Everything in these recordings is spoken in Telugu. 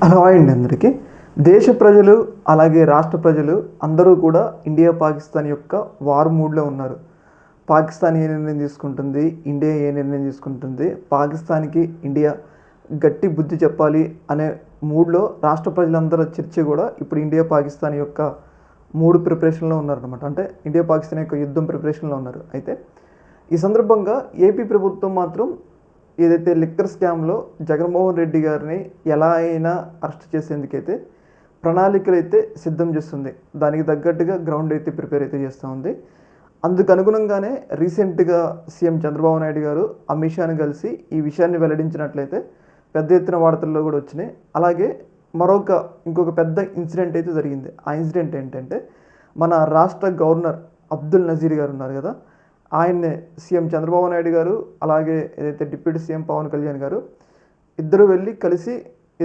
హాయ్ అండి అందరికీ. దేశ ప్రజలు అలాగే రాష్ట్ర ప్రజలు అందరూ కూడా ఇండియా పాకిస్తాన్ యొక్క వార్ మూడ్లో ఉన్నారు. పాకిస్తాన్ ఏ నిర్ణయం తీసుకుంటుంది, ఇండియా ఏ నిర్ణయం తీసుకుంటుంది, పాకిస్తాన్కి ఇండియా గట్టి బుద్ధి చెప్పాలి అనే మూడ్లో రాష్ట్ర ప్రజలందరూ చర్చ కూడా ఇప్పుడు ఇండియా పాకిస్తాన్ యొక్క మూడు ప్రిపరేషన్లో ఉన్నారనమాట. అంటే ఇండియా పాకిస్తాన్ యొక్క యుద్ధం ప్రిపరేషన్లో ఉన్నారు. అయితే ఈ సందర్భంగా ఏపీ ప్రభుత్వం మాత్రం ఏదైతే లిక్కర్ స్కామ్లో జగన్మోహన్ రెడ్డి గారిని ఎలా అయినా అరెస్ట్ చేసేందుకైతే ప్రణాళికలు అయితే సిద్ధం చేస్తుంది. దానికి తగ్గట్టుగా గ్రౌండ్ అయితే ప్రిపేర్ అయితే చేస్తూ ఉంది. అందుకు అనుగుణంగానే రీసెంట్గా సీఎం చంద్రబాబు నాయుడు గారు అమిత్ షాని కలిసి ఈ విషయాన్ని వెల్లడించినట్లయితే పెద్ద ఎత్తున వార్తల్లో కూడా వచ్చినాయి. అలాగే ఇంకొక పెద్ద ఇన్సిడెంట్ అయితే జరిగింది. ఆ ఇన్సిడెంట్ ఏంటంటే మన రాష్ట్ర గవర్నర్ అబ్దుల్ నజీర్ గారు ఉన్నారు కదా, ఆయన్నే సీఎం చంద్రబాబు నాయుడు గారు అలాగే ఏదైతే డిప్యూటీ సీఎం పవన్ కళ్యాణ్ గారు ఇద్దరు వెళ్ళి కలిసి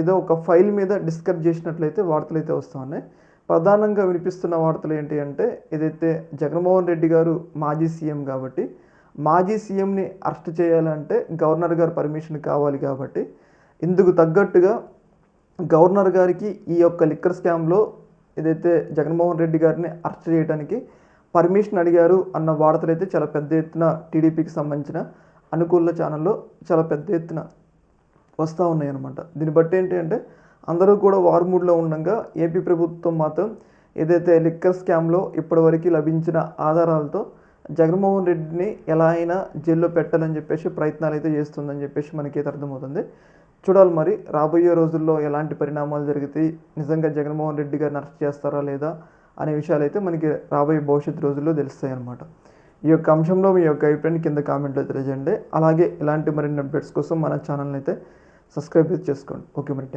ఏదో ఒక ఫైల్ మీద డిస్కస్ చేసినట్లయితే వార్తలు అయితే వస్తూ ఉన్నాయి. ప్రధానంగా వినిపిస్తున్న వార్తలు ఏంటి అంటే ఏదైతే జగన్మోహన్ రెడ్డి గారు మాజీ సీఎం కాబట్టి మాజీ సీఎంని అరెస్ట్ చేయాలంటే గవర్నర్ గారు పర్మిషన్ కావాలి కాబట్టి ఇందుకు తగ్గట్టుగా గవర్నర్ గారికి ఈ యొక్క లిక్కర్ స్కామ్లో ఏదైతే జగన్మోహన్ రెడ్డి గారిని అరెస్ట్ చేయడానికి పర్మిషన్ అడిగారు అన్న వార్తలు అయితే చాలా పెద్ద ఎత్తున టీడీపీకి సంబంధించిన అనుకూల ఛానల్లో చాలా పెద్ద ఎత్తున వస్తూ ఉన్నాయి అన్నమాట. దీన్ని బట్టి ఏంటి అంటే అందరూ కూడా వార్ మూడ్లో ఉండగా ఏపీ ప్రభుత్వం మాత్రం ఏదైతే లిక్కర్ స్కామ్లో ఇప్పటివరకు లభించిన ఆధారాలతో జగన్మోహన్ రెడ్డిని ఎలా అయినా జైల్లో పెట్టాలని చెప్పేసి ప్రయత్నాలు అయితే చేస్తుందని చెప్పేసి మనకైతే అర్థమవుతుంది. చూడాలి మరి రాబోయే రోజుల్లో ఎలాంటి పరిణామాలు జరిగితే నిజంగా జగన్మోహన్ రెడ్డి గారిని అరెస్ట్ చేస్తారా లేదా అనే విషయాలు అయితే మనకి రాబోయే భవిష్యత్తు రోజుల్లో తెలుస్తాయి అన్నమాట. ఈ యొక్క అంశంలో మీ యొక్క అభిప్రాయాన్ని కింద కామెంట్లో తెలియజేయండి. అలాగే ఇలాంటి మరిన్ని అప్డేట్స్ కోసం మన ఛానల్ని అయితే సబ్స్క్రైబ్ చేసుకోండి. ఓకే మరి.